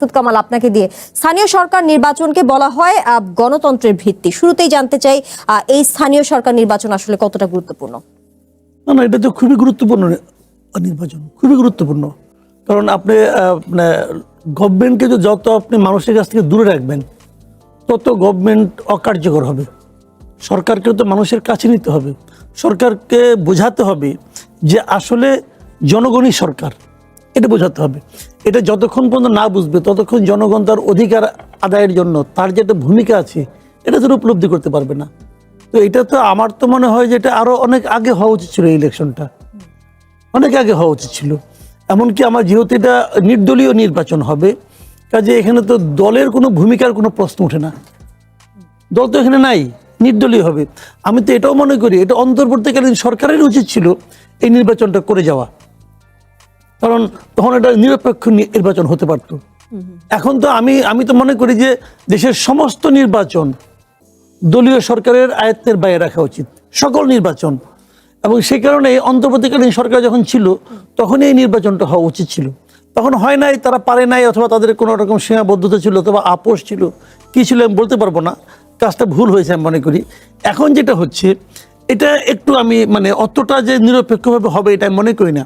কামাল আপনাকে দিয়ে স্থানীয় সরকার নির্বাচনকে বলা হয় গণতন্ত্রের ভিত্তি। শুরুতেই জানতে চাই এই স্থানীয় সরকার নির্বাচন আসলে কতটা গুরুত্বপূর্ণ? না, এটা তো খুবই গুরুত্বপূর্ণ নির্বাচন, খুবই গুরুত্বপূর্ণ। কারণ আপনি মানে গভর্নমেন্টকে যত আপনি মানুষের কাছ থেকে দূরে রাখবেন তত গভর্নমেন্ট অকার্যকর হবে। সরকারকে তো মানুষের কাছে নিতে হবে, সরকারকে বোঝাতে হবে যে আসলে জনগণই সরকার, এটা বোঝাতে হবে। এটা যতক্ষণ পর্যন্ত না বুঝবে ততক্ষণ জনগণ তার অধিকার আদায়ের জন্য তার যেটা ভূমিকা আছে এটা তো উপলব্ধি করতে পারবে না। তো এটা তো আমার তো মনে হয় যে এটা আরো অনেক আগে হওয়া উচিত ছিল, এই ইলেকশনটা অনেক আগে হওয়া উচিত ছিল। এমনকি আমার যেহেতু এটা নির্দলীয় নির্বাচন হবে, কাজে এখানে তো দলের কোনো ভূমিকার কোনো প্রশ্ন ওঠে না, দল তো এখানে নাই, নির্দলীয় হবে। আমি তো এটাও মনে করি এটা অন্তর্বর্তীকালীন সরকারের উচিত ছিল এই নির্বাচনটা করে যাওয়া, কারণ তখন এটা নিরপেক্ষ নির্বাচন হতে পারত। এখন তো আমি তো মনে করি যে দেশের সমস্ত নির্বাচন দলীয় সরকারের আয়ত্তের বাইরে রাখা উচিত, সকল নির্বাচন। এবং সেই কারণে অন্তর্বর্তীকালীন সরকার যখন ছিল তখন এই নির্বাচনটা হওয়া উচিত ছিল। তখন হয় নাই, তারা পারে নাই, অথবা তাদের কোনো রকম সীমাবদ্ধতা ছিল, অথবা আপোষ ছিল, কি ছিল আমি বলতে পারবো না, কাজটা ভুল হয়েছে আমি মনে করি। এখন যেটা হচ্ছে এটা একটু আমি মানে অতটা যে নিরপেক্ষভাবে হবে এটা আমি মনে করি না।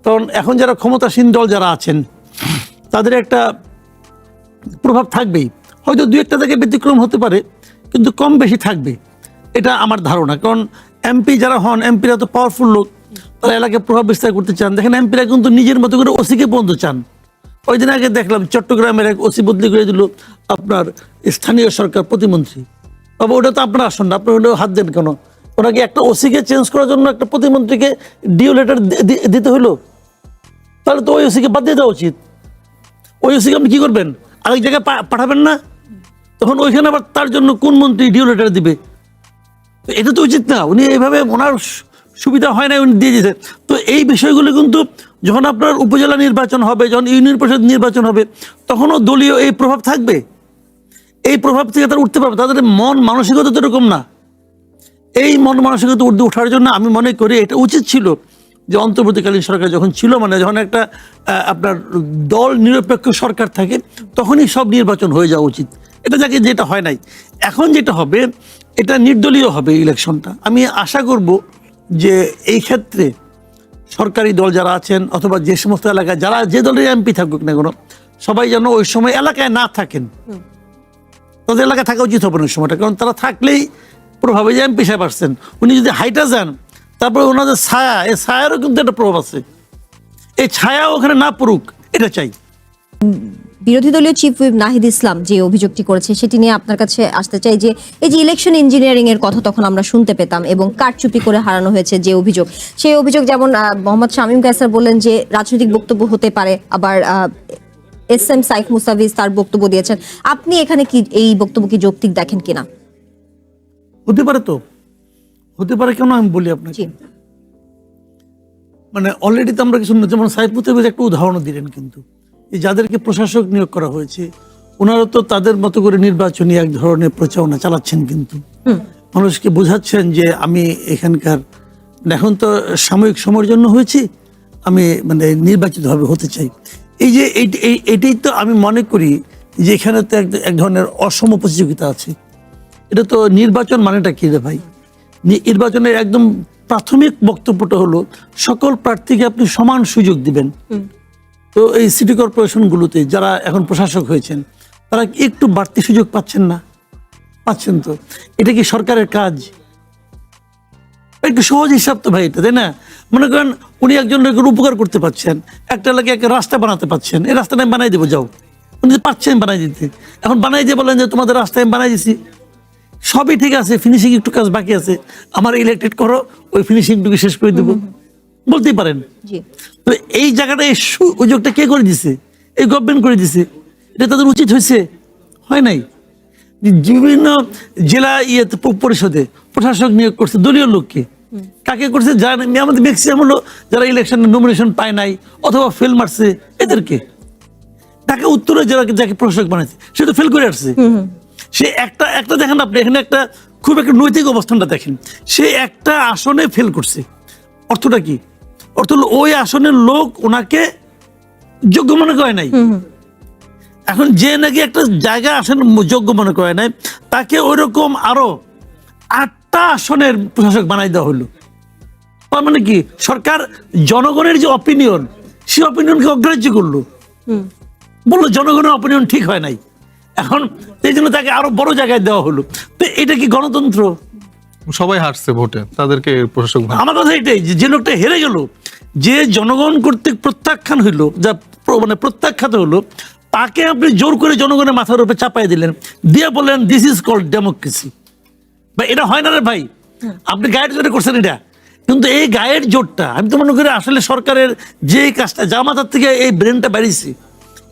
কারণ এখন যারা ক্ষমতাসীন দল যারা আছেন তাদের একটা প্রভাব থাকবেই, হয়তো দু একটা থেকে ব্যতিক্রম হতে পারে কিন্তু কম বেশি থাকবে, এটা আমার ধারণা। কারণ এমপি যারা হন, এমপিরা তো পাওয়ারফুল লোক, তারা এলাকায় প্রভাব বিস্তার করতে চান। দেখেন এমপিরা কিন্তু নিজের মতো করে ওসিকে পর্যন্ত চান। ওই দিন আগে দেখলাম চট্টগ্রামের এক ওসি বদলি করে দিল আপনার স্থানীয় সরকার প্রতিমন্ত্রী। বাবা ওটা তো আপনার আসন না, আপনি ওটা হাত দেন কেন? ওনাকে একটা ওসিকে চেঞ্জ করার জন্য একটা প্রতিমন্ত্রীকে ডিও লেটার দিতে হলো? তাহলে তো ওই ওসিকে বাদ দিয়ে দেওয়া উচিত। ওই ওসিকে আপনি কি করবেন? আরেক জায়গায় পাঠাবেন না? তখন ওইখানে আবার তার জন্য কোন মন্ত্রী ডিও লেটার দিবে? এটা তো উচিত না। উনি এইভাবে ওনার সুবিধা হয় না, উনি দিয়ে দিয়েছেন। তো এই বিষয়গুলো কিন্তু যখন আপনার উপজেলা নির্বাচন হবে, যখন ইউনিয়ন পরিষদ নির্বাচন হবে, তখনও দলীয় এই প্রভাব থাকবে। এই প্রভাব থেকে তারা উঠতে পারবে। তাদের মন মানসিকতা তো এরকম না। এই মন মানসিকতা ওঠার জন্য আমি মনে করি এটা উচিত ছিল যে অন্তর্বর্তীকালীন সরকার যখন ছিল, মানে যখন একটা আপনার দল নিরপেক্ষ সরকার থাকে তখনই সব নির্বাচন হয়ে যাওয়া উচিত। এটা যেটা হয় নাই। এখন যেটা হবে এটা নির্দলীয় হবে ইলেকশনটা। আমি আশা করব যে এই ক্ষেত্রে সরকারি দল যারা আছেন অথবা যে সমস্ত এলাকায় যারা যে দলের এমপি থাকুক না কোনো, সবাই যেন ওই সময় এলাকায় না থাকেন। তাদের এলাকায় থাকা উচিত হবে না সময়টা, কারণ তারা থাকলেই প্রভাবে যে এমপি সাহেব আসছেন, উনি যদি হাইটা যান তারপরে ওনাদের ছায়া, এই ছায়ারও কিন্তু একটা প্রভাব আছে। এই ছায়া ওখানে না পড়ুক, এটা চাই। বিরোধী দলীয় চিফ হুইপ নাহিদ ইসলাম যে অভিযোগটি করেছে সেটি নিয়ে আপনার কাছে আসতে চাই যে এই যে ইলেকশন ইঞ্জিনিয়ারিং এর কথা তখন আমরা শুনতে পেতাম এবং কারচুপি করে হারানো হয়েছে যে অভিযোগ, সেই অভিযোগ যেমন মোহাম্মদ শামীম কায়সার বললেন যে রাজনৈতিক বক্তব্য হতে পারে, আবার এস.এম. সাইফ মুস্তাফিজ তার বক্তব্য দিয়েছেন। আপনি এখানে কি এই বক্তব্য কি যৌক্তিক দেখেন কিনা? হতে পারে, তো হতে পারে, কেন আমি বলি আপনাকে। মানে অলরেডি তো আমরা কিছু, যেমন সাইফ মুস্তাফিজ একটা উদাহরণ দিলেন, কিন্তু যাদেরকে প্রশাসক নিয়োগ করা হয়েছে ওনারা তো তাদের মতো করে নির্বাচনী এক ধরনের প্রচারণা চালাচ্ছেন, কিন্তু মানুষকে বোঝাচ্ছেন যে আমি এখানকার এখন তো সাময়িক সময়ের জন্য হয়েছি, আমি মানে নির্বাচিতভাবে হতে চাই। এই যে এইটাই তো আমি মনে করি যে এখানে তো এক ধরনের অসম প্রতিযোগিতা আছে। এটা তো নির্বাচন মানেটা কি রে ভাই? নির্বাচনের একদম প্রাথমিক বক্তব্যটা হলো সকল প্রার্থীকে আপনি সমান সুযোগ দিবেন। তো এই সিটি কর্পোরেশনগুলোতে যারা এখন প্রশাসক হয়েছেন তারা একটু বাড়তি সুযোগ পাচ্ছেন না? পাচ্ছেন। তো এটা কি সরকারের কাজ? একটু সহজ হিসাব তো ভাই এটা, তাই না? মনে করেন উনি একজনের উপকার করতে পারছেন, একটা এলাকায় একটা রাস্তা বানাতে পারছেন, এই রাস্তাটা আমি বানাই দেবো, যাও। উনি পাচ্ছেন বানাই দিতে, এখন বানাই দিয়ে বলেন যে তোমাদের রাস্তা আমি বানাই দিছি, সবই ঠিক আছে, ফিনিশিং একটু কাজ বাকি আছে, আমার ইলেক্টেড করো, ওই ফিনিশিংটুকু শেষ করে দেবো, বলতেই পারেন। তো এই জায়গাটা এই সুযোগটা কে করে দিছে? এই গভর্নমেন্ট করে দিছে। এটা তাদের উচিত হয়েছে? হয় নাই। বিভিন্ন জেলা পরিষদে প্রশাসক নিয়োগ করছে দলীয় লোককে। কাকে করছে? যারা আমাদের ম্যাক্সিমাম হলো যারা ইলেকশনে নমিনেশন পায় নাই অথবা ফেল মারছে, এদেরকে। ঢাকা উত্তরে যাকে প্রশাসক বানাইছে সে তো ফেল করে আসছে। সে একটা দেখেন আপনি এখানে একটা খুব একটা নৈতিক অবস্থানটা দেখেন, সে একটা আসনে ফেল করছে। অর্থটা কি? অর্থ হলো ওই আসনের লোক ওনাকে যোগ্য মনে করে নাই। এখন যে নাকি একটা জায়গা আসন যোগ্য মনে করে নাই, তাকে ওইরকম আরো 8টা আসনের প্রশাসক বানাই দেওয়া হলো। তার মানে কি সরকার জনগণের যে অপিনিয়ন, সেই অপিনিয়নকে অগ্রাহ্য করলো, বললো জনগণের অপিনিয়ন ঠিক হয় নাই, এখন এই জন্য তাকে আরো বড় জায়গায় দেওয়া হলো। তো এটা কি গণতন্ত্র? সবাই হারছে ভোটে, তাদেরকে প্রশাসক বানায়। আমার কথা এটাই যে লোকটা হেরে গেল, যে জনগণ কর্তৃক প্রত্যাখ্যান হইলো, যা মানে প্রত্যাখ্যাত হলো, তাকে আপনি জোর করে জনগণের মাথার উপরে চাপাই দিলেন, দিয়ে বললেন দিস ইজ কল্ড ডেমোক্রেসি। ভাই এটা হয় না রে ভাই, আপনি গায়ের জোরে করছেন এটা। কিন্তু এই গায়ের জোরটা আমি তো মনে করি আসলে সরকারের যে কাজটা, যার মাথার থেকে এই ব্রেনটা বেরিয়েছে,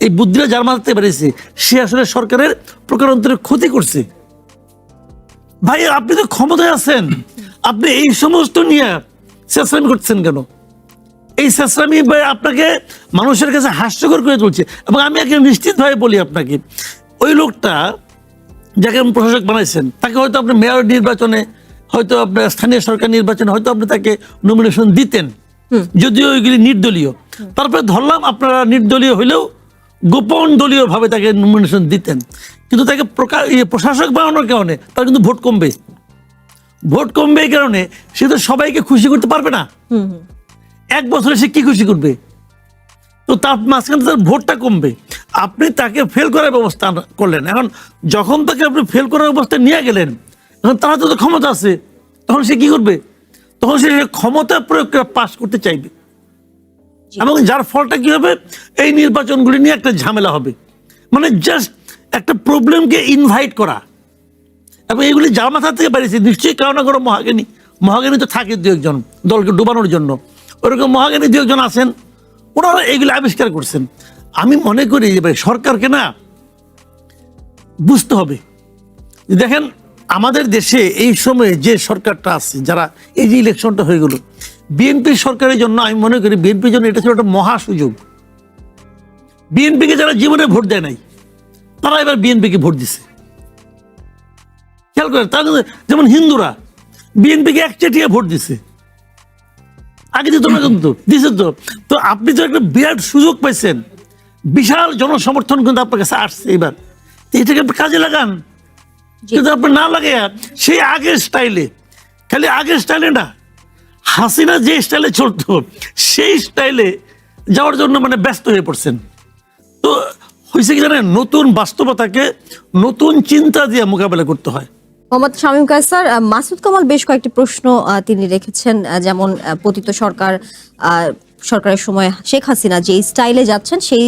এই বুদ্ধিটা যার মাথার থেকে বেরিয়েছে, সে আসলে সরকারের প্রকারান্তরে ক্ষতি করছে। ভাই আপনি তো ক্ষমতায় আছেন, আপনি এই সমস্ত নিয়ে চেষ্টামি করছেন কেন? এই চেষ্টামি আপনাকে মানুষের কাছে হাস্যকর করে তুলছে। এবং আমি একে নিশ্চিতভাবে বলি আপনাকে, ওই লোকটা যাকে আপনি প্রশাসক বানাইছেন, তাকে হয়তো আপনি মেয়র নির্বাচনে, হয়তো আপনার স্থানীয় সরকার নির্বাচনে হয়তো আপনি তাকে নমিনেশন দিতেন, যদিও ওইগুলি নির্দলীয়। তারপরে ধরলাম আপনারা নির্দলীয় হইলেও গোপন দলীয় ভাবে তাকে নমিনেশন দিতেন, কিন্তু তাকে প্রশাসক বানানোর কারণে তার কিন্তু ভোট কমবে। ভোট কমবে এই কারণে সে তো সবাইকে খুশি করতে পারবে না। 1 বছরে সে কি খুশি করবে? তো তার মাঝখানে তার ভোটটা কমবে। আপনি তাকে ফেল করার ব্যবস্থা করলেন। এখন যখন তাকে আপনি ফেল করার ব্যবস্থা নিয়ে গেলেন, এখন তার তো ক্ষমতা আছে, তখন সে কি করবে? তখন সে ক্ষমতা প্রয়োগ করে পাস করতে চাইবে, এবং যার ফলটা কি হবে, এই নির্বাচনগুলি নিয়ে একটা ঝামেলা হবে। মানে জাস্ট একটা প্রবলেমকে ইনভাইট করা। এবং এগুলি যার মাথা থেকে বেরিয়েছে, নিশ্চয়ই কারো না কারো মহাজ্ঞানী তো থাকে 2-1 দলকে ডুবানোর জন্য, ওরকম মহাজ্ঞানী 2-1 আছেন, ওনারা এগুলো আবিষ্কার করছেন। আমি মনে করি যে ভাই সরকারকে না বুঝতে হবে। দেখেন আমাদের দেশে এই সময়ে যে সরকারটা আছে, যারা এই যে ইলেকশনটা হয়ে গেল, বিএনপি সরকারের জন্য আমি মনে করি বিএনপির জন্য এটা ছিল একটা মহা সুযোগ। বিএনপিকে যারা জীবনে ভোট দেয় নাই, তারা এবার বিএনপিকে ভোট দিছে। খেয়াল করেন, তারা যেমন হিন্দুরা বিএনপিকে একচেটিয়া ভোট দিছে, আগে দিত না কিন্তু দিছে। তো আপনি তো একটা বিরাট সুযোগ পাইছেন, বিশাল জনসমর্থন কিন্তু আপনার কাছে আসছে এবার, এটাকে আপনি কাজে লাগান। কিন্তু আপনি না লাগে সেই আগের স্টাইলে, খালি আগের স্টাইলে না, হাসিনা যে স্টাইলে চলতো সেই স্টাইলে যাওয়ার জন্য মানে ব্যস্ত হয়ে পড়ছেন। তো হয়েছে কি জানেন, নতুন বাস্তবতাকে নতুন চিন্তা দিয়ে মোকাবেলা করতে হয়। মোহাম্মদ শামীম কায়সার, মাসুদ কামাল বেশ কয়েকটি প্রশ্ন তিনি রেখেছেন, যেমন পতিত সরকারের সময় শেখ হাসিনা যে স্টাইলে যাচ্ছেন, সেই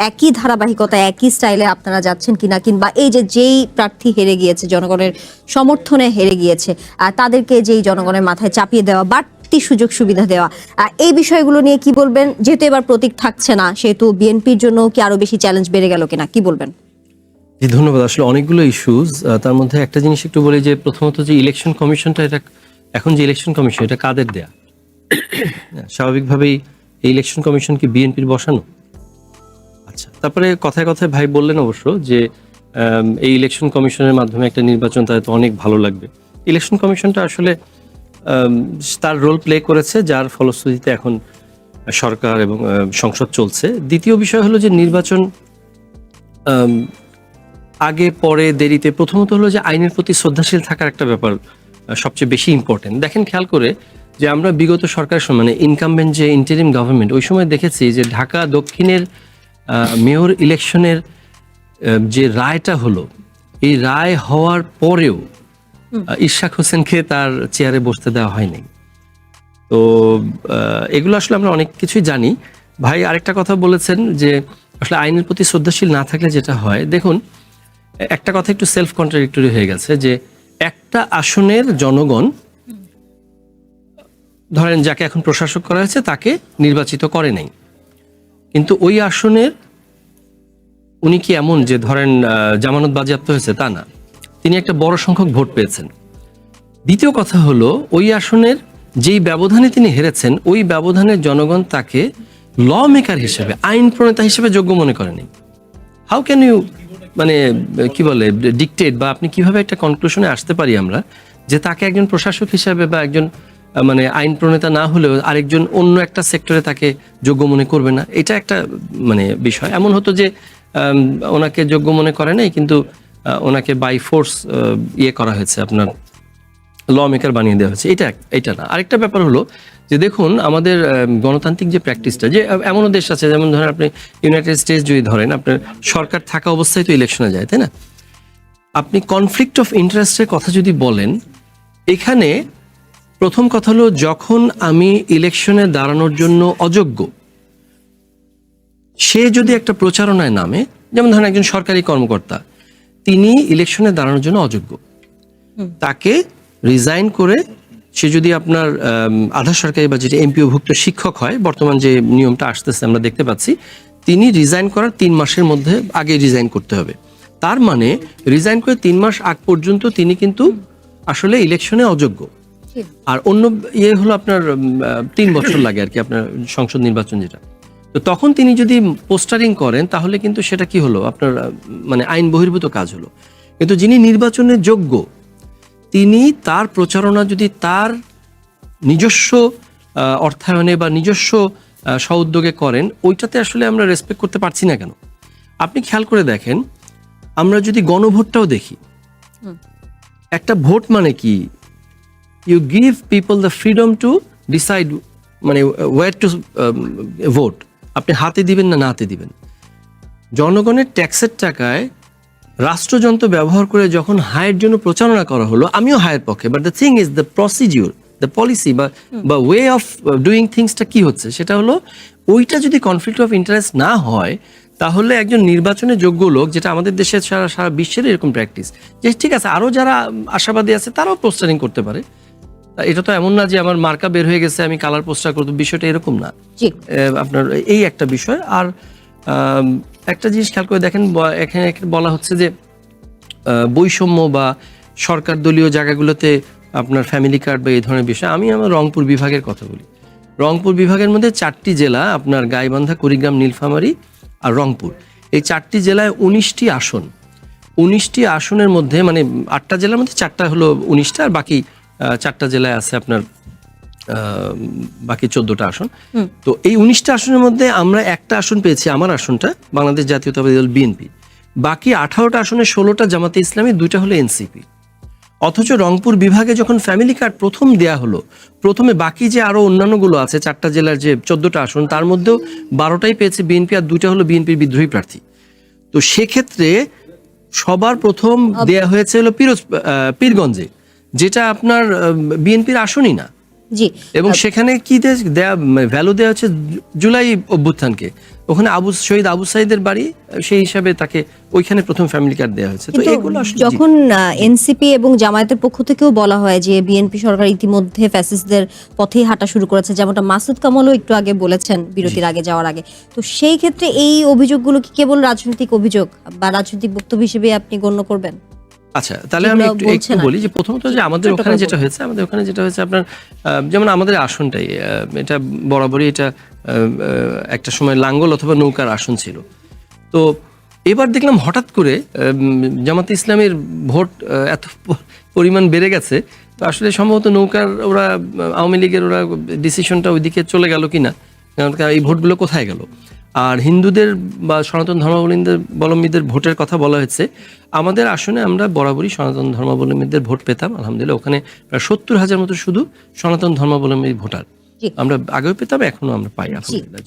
একই ধারাবাহিকতা একই স্টাইলে আপনারা যাচ্ছেন কিনা, কিংবা এই যেই প্রার্থী হেরে গিয়েছে, জনগণের সমর্থনে হেরে গিয়েছে, তাদেরকে যেই জনগণের মাথায় চাপিয়ে দেওয়া, বাড়তি সুযোগ সুবিধা দেওয়া, এই বিষয়গুলো নিয়ে কি বলবেন? যেহেতু এবার প্রতীক থাকছে না, সেহেতু বিএনপির জন্য কি আরো বেশি চ্যালেঞ্জ বেড়ে গেল কিনা, কি বলবেন? জি ধন্যবাদ। আসলে অনেকগুলো ইস্যুস, তার মধ্যে একটা জিনিস একটু বলি যে প্রথমত যে ইলেকশন কমিশনটা, এটা এখন যে ইলেকশন কমিশন, এটা কাদের দেয়া? স্বাভাবিকভাবেই এই ইলেকশন কমিশন কি বিএনপির বসানো? আচ্ছা, তারপরে কথায় কথায় ভাই বললেন অবশ্য যে এই ইলেকশন কমিশনের মাধ্যমে একটা নির্বাচন তাদের তো অনেক ভালো লাগবে। ইলেকশন কমিশনটা আসলে তার রোল প্লে করেছে, যার ফলশ্রুতিতে এখন সরকার এবং সংসদ চলছে। দ্বিতীয় বিষয় হলো যে নির্বাচন আগে পরে দেরিতে, প্রথমত হলো যে আইনের প্রতি শ্রদ্ধাশীল থাকার একটা ব্যাপার সবচেয়ে বেশি ইম্পর্টেন্ট। দেখেন খেয়াল করে যে আমরা বিগত সরকারের সময়, মানে ইনকামবেন্ট যে ইন্টারিম গভর্নমেন্ট, ওই সময় দেখেছি যে ঢাকা দক্ষিণের মেয়র ইলেকশনের যে রায়টা হলো, এই রায় হওয়ার পরেও ইশাক হোসেনকে তার চেয়ারে বসতে দেওয়া হয়নি। তো এগুলো আসলে আমরা অনেক কিছুই জানি। ভাই আরেকটা কথা বলেছেন যে আসলে আইনের প্রতি শ্রদ্ধাশীল না থাকলে যেটা হয়, দেখুন একটা কথা একটু সেলফ কন্ট্রাডিক্টরি হয়ে গেছে যে একটা আসনের জনগণ, ধরেন যাকে এখন প্রশাসক করা হয়েছে তাকে নির্বাচিত করে নাই, কিন্তু ওই আসনের উনি কি এমন যে ধরেন জামানত বাজেয়াপ্ত হয়েছে তা না, তিনি একটা বড় সংখ্যক ভোট পেয়েছেন। দ্বিতীয় কথা হলো ওই আসনের যেই ব্যবধানে তিনি হেরেছেন, ওই ব্যবধানের জনগণ তাকে ল মেকার হিসেবে, আইন প্রণেতা হিসেবে যোগ্য মনে করেনি। হাউ ক্যান ইউ, মানে কি বলে, ডিকটেট, বা আপনি কিভাবে একটা কনক্লুশনে আসতে পারি আমরা যে তাকে একজন প্রশাসক হিসেবে বা একজন মানে আইন প্রণেতা না হলেও আরেকজন অন্য একটা সেক্টরে তাকে যোগ্য মনে করবে না? এটা একটা মানে বিষয়। এমন হতো যে ওনাকে যোগ্য মনে করে নাই, কিন্তু ওনাকে বাই ফোর্স করা হয়েছে, আপনার ল মেকার বানিয়ে দেওয়া হয়েছে। এটা না। আরেকটা ব্যাপার হলো যে দেখুন আমাদের গণতান্ত্রিক যে প্র্যাকটিসটা, যে এমনও দেশ আছে, যেমন ধরেন আপনি ইউনাইটেড স্টেটস যদি ধরেন, আপনার সরকার থাকা অবস্থায় তো ইলেকশনে যায়, তাই না? আপনি কনফ্লিক্ট অফ ইন্টারেস্টের কথা যদি বলেন, এখানে প্রথম কথা হলো যখন আমি ইলেকশনে দাঁড়ানোর জন্য অযোগ্য, সে যদি একটা প্রচারণায় নামে, যেমন ধরেন একজন সরকারি কর্মকর্তা, তিনি ইলেকশনে দাঁড়ানোর জন্য অযোগ্য, তাকে রিজাইন করে সে যদি আপনার আধা সরকারি বা যেটা এমপিওভুক্ত শিক্ষক হয়, বর্তমান যে নিয়মটা আসতেছে আমরা দেখতে পাচ্ছি, তিনি রিজাইন করার 3 মাসের মধ্যে আগে রিজাইন করতে হবে। তার মানে রিজাইন করে 3 মাস আগ পর্যন্ত তিনি কিন্তু আসলে ইলেকশনে অযোগ্য। আর অন্য হলো আপনার 3 বছর লাগে আর কি আপনার সংসদ নির্বাচন যেটা। তো তখন তিনি যদি পোস্টারিং করেন তাহলে কিন্তু সেটা কি হলো আপনার মানে আইন বহির্ভূত কাজ হলো। কিন্তু যিনি নির্বাচনের যোগ্য, তিনি তার প্রচারণা যদি তার নিজস্ব অর্থায়নে বা নিজস্ব স্বউদ্যোগে করেন, ওইটাতে আসলে আমরা রেসপেক্ট করতে পারছি না কেন? আপনি খেয়াল করে দেখেন, আমরা যদি গণভোটটাও দেখি, একটা ভোট মানে কি, you give people the freedom to decide, মানে ওয়্যার টু ভোট, আপনি হাতে দিবেন না হাতে দিবেন। জনগণের ট্যাক্সের টাকায় রাষ্ট্রযন্ত্র ব্যবহার করে যখন হায়ের জন্য প্রচারণা করা হলো, আমিও হায়ের পক্ষে, but the thing is the procedure, the policy বা ওয়ে অফ ডুইং থিংসটা কি হচ্ছে, সেটা হলো ওইটা যদি কনফ্লিক্ট অফ ইন্টারেস্ট না হয়, তাহলে একজন নির্বাচনে যোগ্য লোক, যেটা আমাদের দেশে সারা বিশ্বের এরকম প্র্যাকটিস, যে ঠিক আছে আরও যারা আশাবাদী আছে তারাও পোস্টারিং করতে পারে। এটা তো এমন না যে আমার মার্কা বের হয়ে গেছে আমি কালার পোস্টার করব, বিষয়টা এরকম না। আপনার এই একটা বিষয়। আর একটা জিনিস খেয়াল করে দেখেন, এখানে বলা হচ্ছে যে বৈষম্য বা সরকার দলীয় জায়গাগুলোতে আপনার ফ্যামিলি কার্ড বা এই ধরনের বিষয়। আমি আমার রংপুর বিভাগের কথা বলি। রংপুর বিভাগের মধ্যে 4টি জেলা, আপনার গাইবান্ধা, কুড়িগ্রাম, নীলফামারী আর রংপুর, এই 4টি জেলায় 19টি আসন। 19টি আসনের মধ্যে মানে 8টা জেলার মধ্যে 4টা হলো 19টা, আর বাকি 4টা জেলায় আছে আপনার বাকি 14টা আসন। তো এই 19টা আসনের মধ্যে আমরা একটা আসন পেয়েছি, আমার আসনটা, বাংলাদেশ জাতীয়তাবাদী দল বিএনপি। বাকি 18টা আসনে 16টা জামাতে ইসলামী, 2টা হলো এনসিপি। অথচ রংপুর বিভাগে যখন ফ্যামিলি কার্ড প্রথম দেয়া হলো, প্রথমে বাকি যে আরো অন্যান্যগুলো আছে 4টা জেলার যে 14টা আসন, তার মধ্যেও 12টাই পেয়েছে বিএনপি, আর 2টা হলো বিএনপির বিদ্রোহী প্রার্থী। তো সেক্ষেত্রে সবার প্রথম দেয়া হয়েছে হলো পীরগঞ্জে, যেটা আপনার বিএনপির আসনই না। জি, এবং সেখানে কি ভ্যালু দেওয়া হচ্ছে জুলাই অভ্যুত্থানকে, ওখানে শহীদ আবু সাইদের বাড়ি, সেই হিসাবে তাকে ওইখানে প্রথম ফ্যামিলি কার্ড দেওয়া হয়েছে। তো এগুলো যখন এনসিপি এবং জামায়াতের পক্ষ থেকেও বলা হয় যে বিএনপি সরকার ইতিমধ্যে ফ্যাসিস্টদের পথেই হাঁটা শুরু করেছে, যেমনটা মাসুদ কামালও একটু আগে বলেছেন বিরতির আগে যাওয়ার আগে, তো সেই ক্ষেত্রে এই অভিযোগগুলো কি কেবল রাজনৈতিক অভিযোগ বা রাজনৈতিক বক্তব্য হিসেবে আপনি গণ্য করবেন? আচ্ছা, তাহলে আমি একটু বলি যে প্রথমত যে আমাদের ওখানে যেটা হয়েছে আপনার যেমন আমাদের আসনটাই, এটা বরাবরই এটা একটা সময় লাঙ্গল অথবা নৌকার আসন ছিল। তো এবার দেখলাম হঠাৎ করে জামাতে ইসলামের ভোট এত পরিমাণ বেড়ে গেছে, তো আসলে সম্ভবত নৌকার ওরা আওয়ামী লীগের ওরা ডিসিশনটা ওইদিকে চলে গেল কিনা, এই ভোটগুলো কোথায় গেল। আর হিন্দুদের বা সনাতন ধর্মাবলম্বীদের ভোটের কথা বলা হয়েছে, আমাদের আসনে আমরা বরাবরই সনাতন ধর্মাবলম্বীদের ভোট পেতাম, আলহামদুলিল্লাহ। ওখানে প্রায় 70,000 মতো শুধু সনাতন ধর্মাবলম্বী ভোটার আমরা আগেও পেতাম, এখনো আমরা পাই, আলহামদুলিল্লাহ।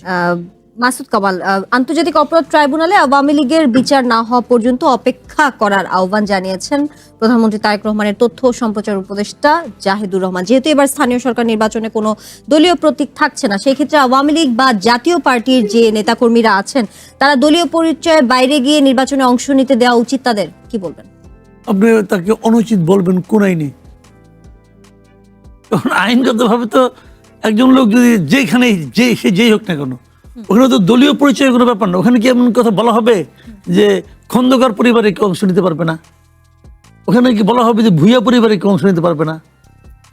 মাসুদ কামাল, আন্তর্জাতিক অপরাধ ট্রাইব্যুনালে আওয়ামী লীগের বিচার না হওয়া পর্যন্ত অপেক্ষা করার আহ্বান জানিয়েছেন প্রধানমন্ত্রী তারেক রহমানের তথ্য ও সম্প্রচার উপদেষ্টা জাহিদুর রহমান। যেহেতু এবার স্থানীয় সরকার নির্বাচনে কোনো দলীয় প্রতীক থাকছে না, সেই ক্ষেত্রে আওয়ামী লীগ বা জাতীয় পার্টির যে নেতাকর্মীরা আছেন তারা দলীয় পরিচয়ের বাইরে গিয়ে নির্বাচনে অংশ নিতে দেওয়া উচিত, তাদের কি বলবেন? আপনি তাকে অনুচিত বলবেন কোন আইনে? আইনগতভাবে তো একজন লোক যদি যেখানে যেই হোক না কেন, ওখানে তো দলীয় পরিচয় কোনো ব্যাপার না। ওখানে কি এমন কথা বলা হবে যে খন্দকার পরিবারে কেউ অংশ নিতে পারবে না? ওখানে কি বলা হবে যে ভূঁইয়া পরিবারে কেউ অংশ নিতে পারবে না?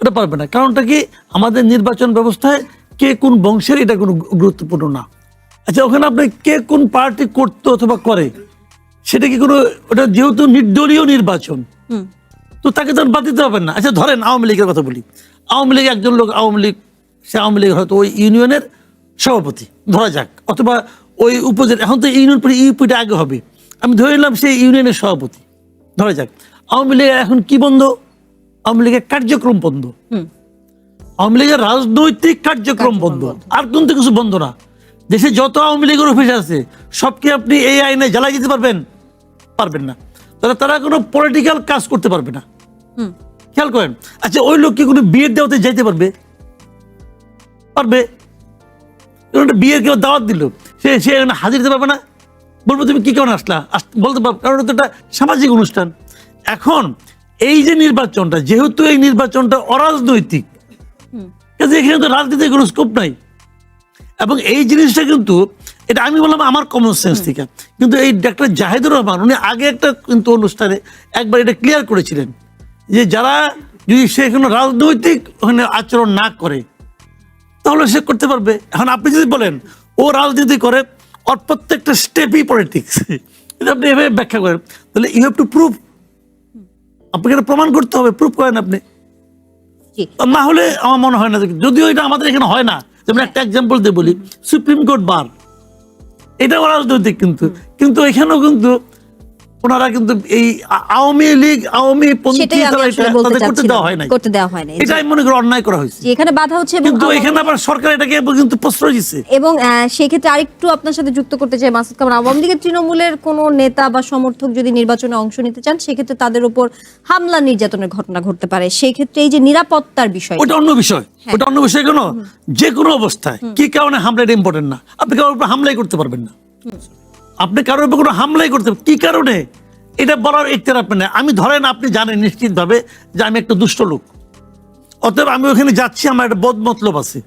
এটা পারবে না। কারণটা কি, আমাদের নির্বাচন ব্যবস্থায় কে কোন বংশের এটা কোনো গুরুত্বপূর্ণ না। আচ্ছা, ওখানে আপনি কে কোন পার্টি করতো অথবা করে, সেটা কি কোনো, ওটা যেহেতু নির্দলীয় নির্বাচন, তো তাকে তো বাদ দিতে হবে না। আচ্ছা, ধরেন আওয়ামী লীগের কথা বলি, আওয়ামী লীগ একজন লোক, সে আওয়ামী লীগ হয়তো ওই ইউনিয়নের সভাপতি ধরা যাক, অথবা ওই উপজেলা, এখন তো ইউনিয়ন পরে ইউপিটা আগে হবে, আমি ধরে নিলাম সেই ইউনিয়নের সভাপতি, ধরে যাক আওয়ামী লীগের এখন কি বন্ধ, আওয়ামী লীগের কার্যক্রম বন্ধ, আওয়ামী লীগের রাজনৈতিক কার্যক্রম বন্ধ, আর কিন্তু কিছু বন্ধ না। দেশে যত আওয়ামী লীগের অফিস আছে সবকে আপনি এই আইনে জ্বালাই দিতে পারবেন? পারবেন না। তাহলে তারা কোনো পলিটিক্যাল কাজ করতে পারবে না। খেয়াল করেন, আচ্ছা ওই লোক কি কোনো বিয়ের দাওয়াতে যাইতে পারবে? পারবে। বিয়ের কেউ দাওয়াত দিল, সে হাজির দিতে পারবে না? বলবো তুমি কি কারণে আসলা, বলতে পারবে, কারণ এটা একটা সামাজিক অনুষ্ঠান। এখন এই যে নির্বাচনটা, যেহেতু এই নির্বাচনটা অরাজনৈতিক, এখানে তো রাজনীতির কোনো স্কোপ নাই। এবং এই জিনিসটা কিন্তু, এটা আমি বললাম আমার কমন সেন্স থেকে, কিন্তু এই ডাক্তার জাহিদুর রহমান উনি আগে একটা কিন্তু অনুষ্ঠানে একবার এটা ক্লিয়ার করেছিলেন যে যারা যদি সে কোনো রাজনৈতিক আচরণ না করে তাহলে সে করতে পারবে। এখন আপনি যদি বলেন ও রাজনীতি করে, ওর প্রত্যেকটা স্টেপই পলিটিক্স, আপনি এভাবে ব্যাখ্যা করেন, তাহলে ইউ হ্যাভ টু প্রুভ, আপনাকে এটা প্রমাণ করতে হবে, প্রুভ করেন আপনি। না হলে আমার মনে হয় না, যদিও এটা আমাদের এখানে হয় না। যেমন একটা এক্সাম্পল দিয়ে বলি, সুপ্রিম কোর্ট বার, এটাও রাজনৈতিক, কিন্তু এখানেও কিন্তু ওনারা কিন্তু এই আওয়ামী লীগ আওয়ামী পন্থী করতে দেওয়া হয় না, এটা আমি মনে করি অন্যায় করা হয়েছে। এখানে বাধা হচ্ছে, কিন্তু এখানে আবার সরকার এটাকে কিন্তু প্রশ্রয় দিচ্ছে। এবং সেই ক্ষেত্রে আরেকটু আপনার সাথে যুক্ত করতে চাই মাসুদ কামাল, আওয়ামী লীগের তৃণমূলের কোন নেতা বা সমর্থক যদি নির্বাচনে অংশ নিতে চান সেক্ষেত্রে তাদের উপর হামলা নির্যাতনের ঘটনা ঘটতে পারে, সেই ক্ষেত্রে এই যে নিরাপত্তার বিষয়, ওটা অন্য বিষয়, ওটা অন্য বিষয়। কেন যে কোনো অবস্থায় কি কারণে হামলা, এটা ইম্পর্টেন্ট না। আপনি কারোর উপর হামলাই করতে পারবেন না, আপনি কারোর উপর কোনো হামলাই করতে, কি কারণে এটা বলার এখতিয়ার আপনার নেই। আমি ধরেন আপনি জানেন নিশ্চিত ভাবে যে আমি একটা দুষ্ট লোক, অতএব আমি ওখানে যাচ্ছি, আমার একটা বদ মতলব আছে,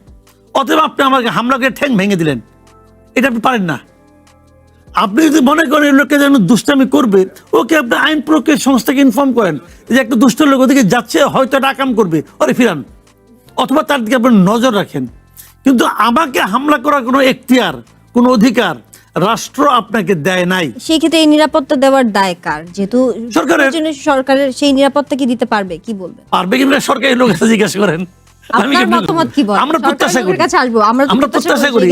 অতএব আপনি আমাকে হামলা করে ঠ্যাং ভেঙে দিলেন, এটা আপনি পারেন না। আপনি যদি মনে করেন এই লোককে যেন দুষ্টামি করবে, ওকে আপনি আইন প্রয়োগের সংস্থাকে ইনফর্ম করেন যে একটা দুষ্ট লোক ওদিকে যাচ্ছে, হয়তো একটা আকাম করবে, ওরে ফিরান, অথবা তার দিকে আপনি নজর রাখেন। কিন্তু আমাকে হামলা করার কোনো এখতিয়ার, কোনো অধিকার রাষ্ট্র আপনাকে দেয় নাই। সেই ক্ষেত্রে এই নিরাপত্তা দেওয়ার দায় কার? যেহেতু সরকারের সেই নিরাপত্তা কি দিতে পারবে, কি বলবে? পারবে কিনা সরকারি লোক কাছে জিজ্ঞাসা করেন। আপনার মতামত কি বলেন? আমরা প্রত্যাশা করি, কাছে আসবো, আমরা প্রত্যাশা করি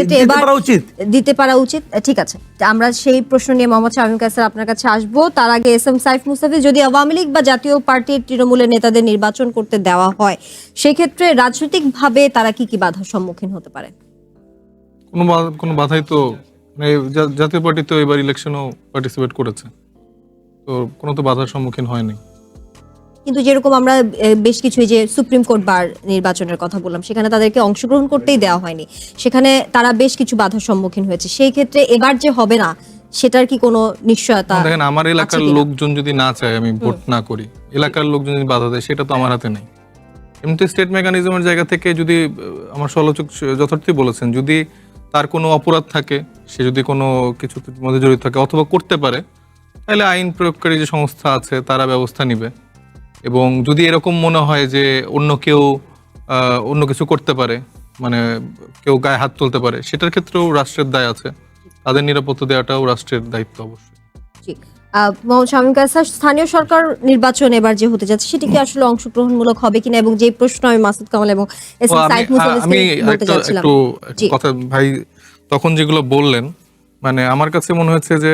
দিতে পারা উচিত। ঠিক আছে, আমরা সেই প্রশ্ন নিয়ে মোহাম্মদ শামীম কায়সার আপনার কাছে আসবো। তার আগে এস.এম. সাইফ মুস্তাফিজ, যদি আওয়ামী লীগ বা জাতীয় পার্টির তৃণমূলের নেতাদের নির্বাচন করতে দেওয়া হয় সেই ক্ষেত্রে রাজনৈতিকভাবে তারা কি কি বাধার সম্মুখীন হতে পারে? কোনো বাধাই তো, মানে জাতীয় পার্টি তো এবার ইলেকশনও পার্টিসিপেট করেছে, তো কোনো তো বাধার সম্মুখীন হয়নি। কিন্তু যেরকম আমরা বেশ কিছু যে সুপ্রিম কোর্ট বার নির্বাচনের কথা বললাম, সেখানে তাদেরকে অংশগ্রহণ করতেই দেওয়া হয়নি, সেখানে তারা বেশ কিছু বাধার সম্মুখীন হয়েছে। সেই ক্ষেত্রে এবার যে হবে না সেটার কি কোনো নিশ্চয়তা? দেখেন, আমার এলাকার লোকজন যদি না চায় আমি ভোট না করি, এলাকার লোকজন যদি বাধা দেয়, সেটা তো আমার হাতে নেই। এমনিতে স্টেট মেকানিজমের জায়গা থেকে যদি, আমার সমালোচক যথার্থই বলেছেন, যদি তার কোনো অপরাধ থাকে, সে যদি কোনো কিছুর মধ্যে জড়িত থাকে অথবা করতে পারে, তাহলে আইন প্রয়োগকারী যে সংস্থা আছে তারা ব্যবস্থা নিবে। এবং যদি এরকম মনে হয় যে অন্য কেউ অন্য কিছু করতে পারে, মানে কেউ গায়ে হাত তুলতে পারে, সেটার ক্ষেত্রেও রাষ্ট্রের দায় আছে, তাদের নিরাপত্তা দেওয়াটাও রাষ্ট্রের দায়িত্ব অবশ্যই। মোহাম্মদ শামীম কায়সার, স্থানীয় সরকার নির্বাচন এবার যে হতে যাচ্ছে সেটি কি আসলে অংশগ্রহণমূলক হবে কিনা, এবং যে প্রশ্ন আমি মাসুদ কামাল এবং এস.এম. সাইফ মুস্তাফিজকে বলতে যাচ্ছিলাম, একটু কথা ভাই তখন যেগুলো বললেন, মানে আমার কাছে মনে হচ্ছে যে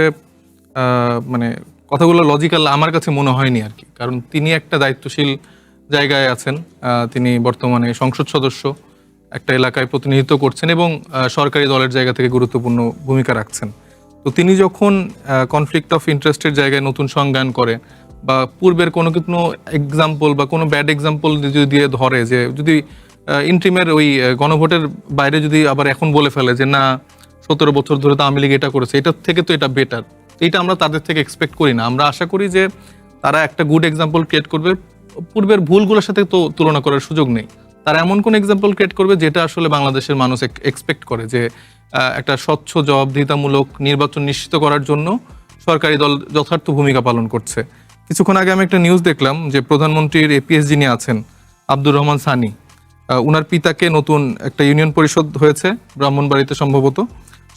মানে কথাগুলো লজিক্যাল আমার কাছে মনে হয়নি আর কি। কারণ তিনি একটা দায়িত্বশীল জায়গায় আছেন, তিনি বর্তমানে সংসদ সদস্য, একটা এলাকায় প্রতিনিধিত্ব করছেন এবং সরকারি দলের জায়গা থেকে গুরুত্বপূর্ণ ভূমিকা রাখছেন। তো তিনি যখন কনফ্লিক্ট অফ ইন্টারেস্টের জায়গায় নতুন সংজ্ঞান করে, বা পূর্বের কোনো এক্সাম্পল বা কোনো ব্যাড এক্সাম্পল যদি দিয়ে ধরে, যে যদি ইন্ট্রিমের ওই গণভোটের বাইরে যদি আবার এখন বলে ফেলে যে না 17 বছর ধরে তো আওয়ামী লীগ এটা করেছে, এটার থেকে তো এটা বেটার, এইটা আমরা তাদের থেকে এক্সপেক্ট করি না। আমরা আশা করি যে তারা একটা গুড এক্সাম্পল ক্রিয়েট করবে, পূর্বের ভুলগুলোর সাথে তো তুলনা করার সুযোগ নেই। তারা এমন কোন এক্সাম্পল ক্রিয়েট করবে যেটা আসলে বাংলাদেশের মানুষ এক্সপেক্ট করে, যে একটা স্বচ্ছ জবাবদিহিতামূলক নির্বাচন নিশ্চিত করার জন্য সরকারি দল যথার্থ ভূমিকা পালন করছে। কিছুক্ষণ আগে আমি একটা নিউজ দেখলাম যে প্রধানমন্ত্রীর এপিএস যিনি আছেন আব্দুর রহমান সানি, উনার পিতাকে নতুন একটা ইউনিয়ন পরিষদ হয়েছে ব্রাহ্মণবাড়িতে সম্ভবত,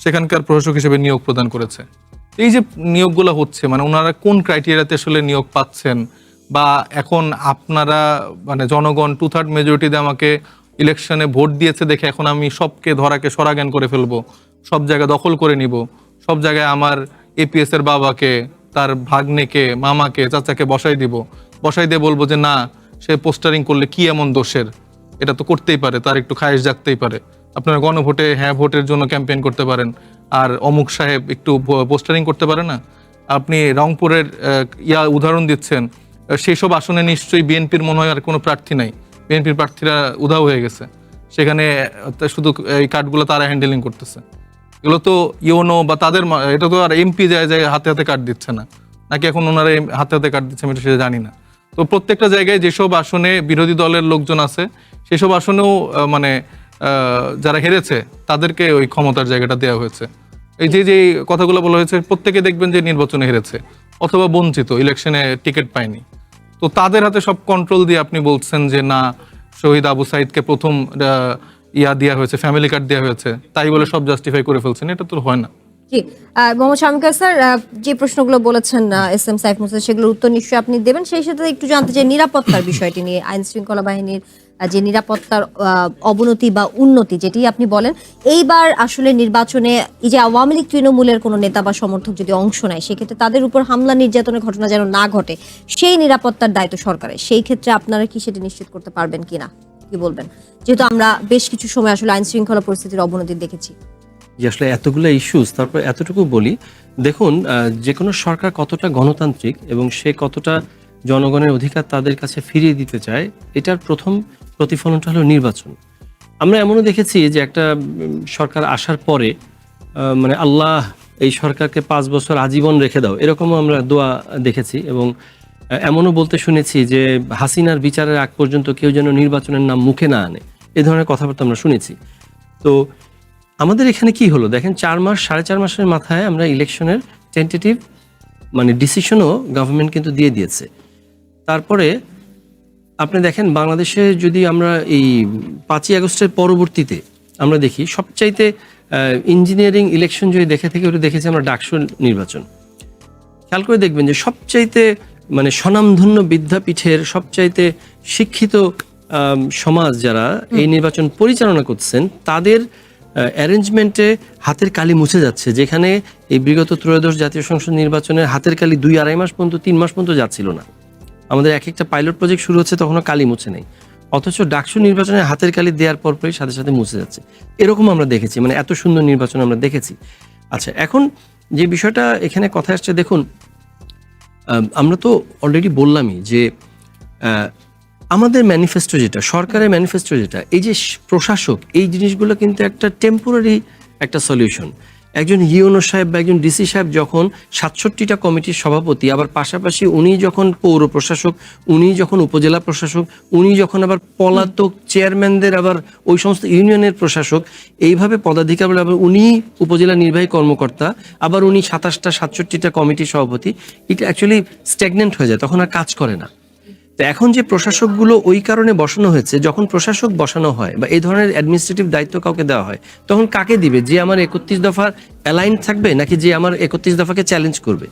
সেখানকার প্রশাসক হিসেবে নিয়োগ প্রদান করেছে। এই যে নিয়োগগুলো হচ্ছে, মানে ওনারা কোন ক্রাইটেরিয়াতে আসলে নিয়োগ পাচ্ছেন, বা এখন আপনারা মানে জনগণ 2/3 মেজরিটিতে আমাকে ইলেকশনে ভোট দিয়েছে দেখে এখন আমি সবকে ধরাকে সরাজ্ঞান করে ফেলবো, সব জায়গা দখল করে নিব, সব জায়গায় আমার এপিএস এর বাবাকে, তার ভাগ্নেকে, মামাকে, চাচাকে বসাই দিয়ে বলবো যে না, সে পোস্টারিং করলে কি এমন দোষের, এটা তো করতেই পারে, তার একটু খায়েশ জাগতেই পারে। আপনারা গণভোটে হ্যাঁ ভোটের জন্য ক্যাম্পেইন করতে পারেন, আর অমুক সাহেব একটু পোস্টারিং করতে পারে না। আপনি রংপুরের উদাহরণ দিচ্ছেন, সেই সব আসনে নিশ্চয়ই বিএনপির মনে হয় আর কোনো প্রার্থী নাই, বিএনপির প্রার্থীরা উধাও হয়ে গেছে, সেখানে শুধু এই কার্ডগুলো তারা হ্যান্ডেলিং করতেছে। এগুলো তো ইউনো বা তাদের এটা তো আর এমপি যায় হাতে হাতে কার্ড দিচ্ছে না, নাকি এখন ওনারা হাতে হাতে কার্ড দিচ্ছে আমি সেটা জানি না। তো প্রত্যেকটা জায়গায় যেসব আসনে বিরোধী দলের লোকজন আছে, সেসব আসনেও মানে যারা হেরেছে তাদেরকে ওই ক্ষমতার জায়গাটা দেওয়া হয়েছে। এই যে কথাগুলো বলা হয়েছে, প্রত্যেকে দেখবেন যে নির্বাচনে হেরেছে অথবা বঞ্চিত, ইলেকশনে টিকিট পায়নি। তো তাদের হাতে সব কন্ট্রোল দিয়ে আপনি বলছেন যে না, শহীদ আবু সাইদকে প্রথম দেওয়া হয়েছে, ফ্যামিলি কার্ড দেওয়া হয়েছে, তাই বলে সব জাস্টিফাই করে ফেলছেন, এটা তো হয় না। জি, মোহাম্মদ শামীম স্যার, যে প্রশ্নগুলো বলেছেন এস এম সাইফ মুসা, সেগুলোর উত্তর নিশ্চয়ই আপনি দেবেন। সেই সাথে একটু জানতে চাই নিরাপত্তার বিষয়টি নিয়ে, আইন শৃঙ্খলা বাহিনীর যে নিরাপত্তার অবনতি বা উন্নতি যেটি আপনি বলেন, এইবার আসলে নির্বাচনে এই যে আওয়ামী লীগ তৃণমূলের কোনো নেতা বা সমর্থক যদি অংশ নেয়, সেক্ষেত্রে তাদের উপর হামলা নির্যাতনের ঘটনা যেন না ঘটে, সেই নিরাপত্তার দায়িত্ব সরকারের। সেই ক্ষেত্রে আপনারা কি সেটি নিশ্চিত করতে পারবেন কিনা, কি বলবেন, যেহেতু আমরা বেশ কিছু সময় আসলে আইন শৃঙ্খলা পরিস্থিতির অবনতি দেখেছি? যে আসলে এতগুলো ইস্যুস, তারপর এতটুকু বলি, দেখুন যে কোনো সরকার কতটা গণতান্ত্রিক এবং সে কতটা জনগণের অধিকার তাদের কাছে ফিরিয়ে দিতে চায়, এটার প্রথম প্রতিফলনটা হলো নির্বাচন। আমরা এমনও দেখেছি যে একটা সরকার আসার পরে মানে আল্লাহ এই সরকারকে 5 বছর আজীবন রেখে দাও, এরকমও আমরা দোয়া দেখেছি। এবং এমনও বলতে শুনেছি যে হাসিনার বিচারের আগ পর্যন্ত কেউ যেন নির্বাচনের নাম মুখে না আনে, এ ধরনের কথাবার্তা আমরা শুনেছি। তো আমাদের এখানে কি হলো দেখেন, 4 মাস 4.5 মাসের মাথায় আমরা ইলেকশনের টেন্টেটিভ মানে ডিসিশনও গভর্নমেন্ট কিন্তু দিয়ে দিয়েছে। তারপরে আপনি দেখেন বাংলাদেশে যদি আমরা এই 5ই আগস্টের পরবর্তীতে আমরা দেখি, সবচাইতে ইঞ্জিনিয়ারিং ইলেকশন যদি দেখে থেকে ওটা দেখেছি আমরা ডাকসু নির্বাচন। খেয়াল করে দেখবেন যে সবচাইতে মানে স্বনামধন্য বিদ্যাপীঠের সবচাইতে শিক্ষিত সমাজ যারা এই নির্বাচন পরিচালনা করছেন, তাদের অ্যারেঞ্জমেন্টে হাতের কালি মুছে যাচ্ছে। যেখানে এই বিগত ত্রয়োদশ জাতীয় সংসদ নির্বাচনের হাতের কালি 2-2.5 মাস পর্যন্ত, 3 মাস পর্যন্ত যাচ্ছিল না। আমাদের একটা পাইলট প্রজেক্ট শুরু হচ্ছে, তখনও কালি মুছে নেই, অথচ ডাকসু নির্বাচনে হাতের কালি দেওয়ার পরপরই সাথে সাথে মুছে যাচ্ছে। এরকম আমরা দেখেছি, মানে এত সুন্দর নির্বাচন আমরা দেখেছি। আচ্ছা, এখন যে বিষয়টা এখানে কথা আসছে, দেখুন আমরা তো অলরেডি বললামই যে আমাদের ম্যানিফেস্টো যেটা, সরকারের ম্যানিফেস্টো যেটা, এই যে প্রশাসক, এই জিনিসগুলো কিন্তু একটা টেম্পোরারি একটা সলিউশন। একজন ইউনো সাহেব বা একজন ডিসি সাহেব যখন 67টা কমিটির সভাপতি, আবার পাশাপাশি উনি যখন পৌর প্রশাসক, উনি যখন উপজেলা প্রশাসক, উনি যখন আবার পলাতক চেয়ারম্যানদের আবার ওই সমস্ত ইউনিয়নের প্রশাসক, এইভাবে পদাধিকার, আবার উনি উপজেলা নির্বাহী কর্মকর্তা, আবার উনি 67টা কমিটির সভাপতি, এটা অ্যাকচুয়ালি স্ট্যাগনেন্ট হয়ে যায়, তখন আর কাজ করে না। তো এখন যে প্রশাসকগুলো ওই কারণে বসানো হয়েছে, যখন প্রশাসক বসানো হয় বা এই ধরনের অ্যাডমিনিস্ট্রেটিভ দায়িত্ব কাউকে দেওয়া হয়, তখন কাকে দিবে? যে আমার 31 দফার অ্যালাইন থাকবে, নাকি যে আমার 31 দফাকে চ্যালেঞ্জ করবে?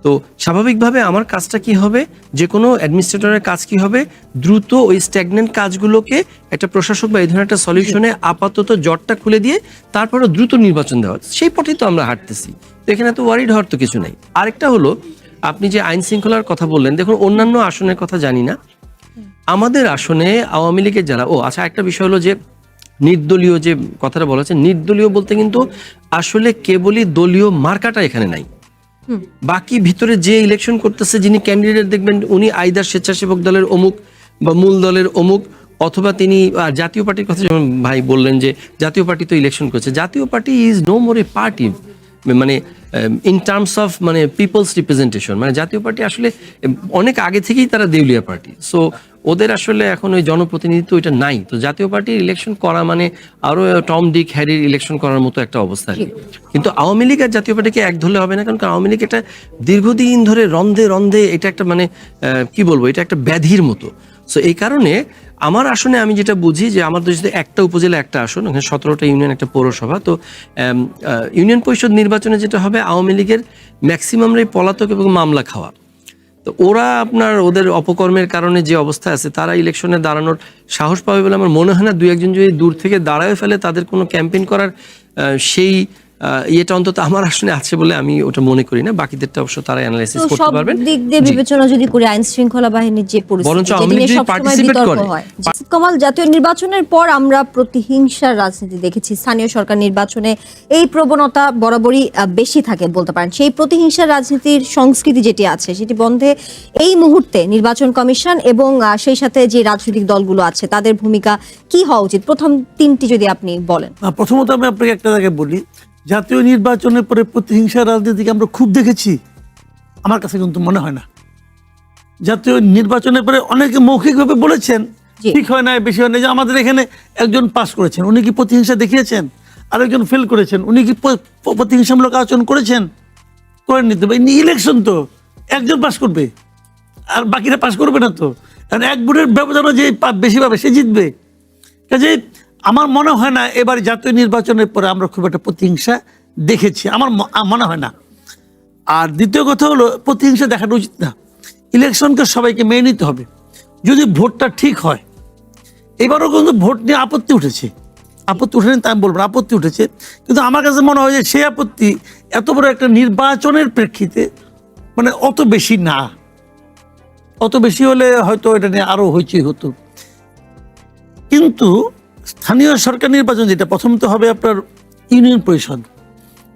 তো স্বাভাবিকভাবে আমার কাজটা কি হবে, যে কোনো অ্যাডমিনিস্ট্রেটরের কাজ কি হবে, দ্রুত ওই স্ট্যাগনেন্ট কাজগুলোকে একটা প্রশাসক বা এই ধরনের একটা সলিউশনে আপাতত জটটা খুলে দিয়ে তারপরে দ্রুত নির্বাচন দেওয়া, সেই পথেই তো আমরা হাঁটতেছি। তো এখানে তো ওয়ারিড হওয়ার তো কিছু নাই। আরেকটা হলো, আপনি যে আইন শৃঙ্খলার কথা বললেন, দেখুন অন্যান্য আসনের কথা জানি না, আমাদের আসনে আওয়ামী লীগের যারা, আচ্ছা একটা বিষয় হলো যে নির্দলীয় যে কথাটা বলা হচ্ছে, নির্দলীয় বলতে কিন্তু আসলে কেবলই দলীয় মার্কাটা এখানে নাই। বাকি ভিতরে যে ইলেকশন করতেছে, যিনি ক্যান্ডিডেট দেখবেন, উনি আইদার স্বেচ্ছাসেবক দলের অমুক বা মূল দলের অমুক, অথবা তিনি জাতীয় পার্টির কথা যেমন ভাই বললেন যে জাতীয় পার্টি তো ইলেকশন করছে, Jatiya party is no more a party, মানে ইন টার্মস অফ মানে পিপলস রিপ্রেজেন্টেশন, মানে জাতীয় পার্টি আসলে অনেক আগে থেকেই তারা দেউলিয়া পার্টি। সো ওদের আসলে এখন ওই জনপ্রতিনিধিত্ব ওইটা নাই। তো জাতীয় পার্টির ইলেকশন করা মানে আরো টম ডিক হ্যারির ইলেকশন করার মতো একটা অবস্থা আর কি। কিন্তু আওয়ামী লীগ আর জাতীয় পার্টিকে এক ধরলে হবে না, কারণ আওয়ামী লীগ এটা দীর্ঘদিন ধরে রন্ধে রন্ধে, এটা একটা মানে কি বলবো, এটা একটা ব্যাধির মতো। সো এই কারণে আমার আসনে আমি যেটা বুঝি যে আমাদের যদি একটা উপজেলা একটা আসন, ওখানে 17টা ইউনিয়ন একটা পৌরসভা, তো ইউনিয়ন পরিষদ নির্বাচনে যেটা হবে, আওয়ামী লীগের ম্যাক্সিমামরাই পলাতক এবং মামলা খাওয়া। তো ওরা আপনার ওদের অপকর্মের কারণে যে অবস্থা আছে, তারা ইলেকশনে দাঁড়ানোর সাহস পাবে বলে আমার মনে হয় না। দুই একজন যদি দূর থেকে দাঁড়ায় ফেলে, তাদের কোনো ক্যাম্পেইন করার সেই ইয়েটা অন্তত আমার আসলে আছে বলে আমি ওটা মনে করি না। বাকিদেরটা অবশ্য তারা অ্যানালাইসিস তো করতে সব পারবেন। দিক দিয়ে বিবেচনা যদি করে আইন শৃঙ্খলা বাহিনীর যে বরঞ্চ পরিস্থিতি, আওয়ামী যেটি লীগ নিয়ে যদি সবসময় participate বিতর্ক করে। হয়। কামাল, জাতীয় নির্বাচনের পর আমরা প্রতিহিংসার রাজনীতি দেখেছি। স্থানীয় সরকার নির্বাচনে এই প্রবণতা বরাবরই বেশি থাকে বলতে পারেন। সেই প্রতিহিংসার রাজনীতির সংস্কৃতি যেটি আছে, সেটি বন্ধে এই মুহূর্তে নির্বাচন কমিশন এবং সেই সাথে যে রাজনৈতিক দলগুলো আছে তাদের ভূমিকা কি হওয়া উচিত? প্রথম তিনটি যদি আপনি বলেন। প্রথমত আমি আপনাকে একটা জায়গায় বলি, জাতীয় নির্বাচনের পরে প্রতিহিংসা রাজনীতিকে আমরা খুব দেখেছি, আমার কাছে কিন্তু মনে হয় না। জাতীয় নির্বাচনের পরে অনেকে মৌখিকভাবে বলেছেন জি। ঠিক হয় না, বেশি হয় না। যে আমাদের এখানে একজন পাস করেছেন, উনি কি প্রতিহিংসা দেখিয়েছেন? আরেকজন ফেল করেছেন, উনি কি প্রতিহিংসামূলক আচরণ করেছেন? করেননি তো। ইলেকশন তো একজন পাস করবে আর বাকিরা পাস করবে না তো। কারণ এক ভোটের ব্যবধানে যে বেশি পাবে সে জিতবে। কাজে আমার মনে হয় না এবার জাতীয় নির্বাচনের পরে আমরা খুব একটা প্রতিহিংসা দেখেছি, আমার মনে হয় না। আর দ্বিতীয় কথা হলো, প্রতিহিংসা দেখাটা উচিত না। ইলেকশনকে সবাইকে মেনে নিতে হবে যদি ভোটটা ঠিক হয়। এবারও কিন্তু ভোট নিয়ে আপত্তি উঠেছে, আপত্তি উঠেনি তা আমি বলবো না, আপত্তি উঠেছে। কিন্তু আমার কাছে মনে হয় যে সেই আপত্তি এত বড় একটা নির্বাচনের প্রেক্ষিতে মানে অত বেশি না। অত বেশি হলে হয়তো এটা নিয়ে আরো হইচই হতো। কিন্তু স্থানীয় সরকার নির্বাচন যেটা প্রথমত হবে আপনার ইউনিয়ন পরিষদ।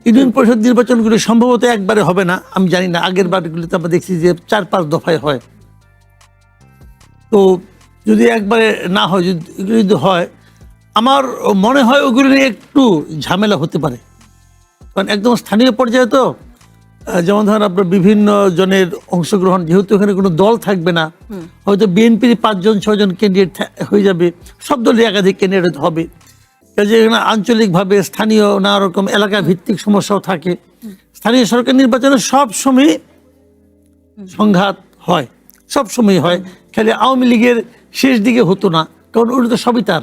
ইউনিয়ন পরিষদ নির্বাচনগুলি সম্ভবত একবারে হবে না, আমি জানি না। আগের বারগুলিতে আমরা দেখছি যে 4-5 দফায় হয়। তো যদি একবারে না হয়, যদি হয়, আমার মনে হয় ওগুলি নিয়ে একটু ঝামেলা হতে পারে। কারণ একদম স্থানীয় পর্যায়ে তো, যেমন ধরেন আপনার বিভিন্ন জনের অংশগ্রহণ, যেহেতু এখানে কোনো দল থাকবে না, হয়তো বিএনপির 5-6জন ক্যান্ডিডেট হয়ে যাবে, সব দলের একাধিক ক্যান্ডিডেট হবে। কাজে এখানে আঞ্চলিকভাবে স্থানীয় নানা রকম এলাকা ভিত্তিক সমস্যাও থাকে। স্থানীয় সরকার নির্বাচনে সব সময় সংঘাত হয়, সব সময় হয়। খালি আওয়ামী লীগের শেষ দিকে হতো না, কারণ ওটা তো সবই তার।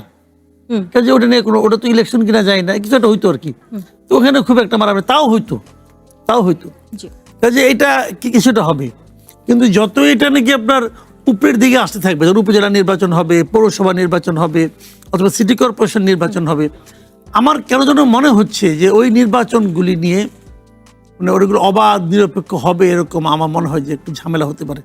কাজে ওটা নিয়ে কোনো, ওটা তো ইলেকশন কিনা যায় না, কিছু একটা হইতো আর কি। তো ওখানে খুব একটা মারামারি তাও হইতো। কাজে এটা কিছুটা হবে। কিন্তু যত এটা নাকি আপনার উপরের দিকে আসতে থাকবে, যখন উপজেলা নির্বাচন হবে, পৌরসভা নির্বাচন হবে, অথবা সিটি কর্পোরেশন নির্বাচন হবে, আমার কেন যেন মনে হচ্ছে যে ওই নির্বাচনগুলি নিয়ে মানে ওগুলো অবাধ নিরপেক্ষ হবে এরকম আমার মনে হয় যে একটু ঝামেলা হতে পারে।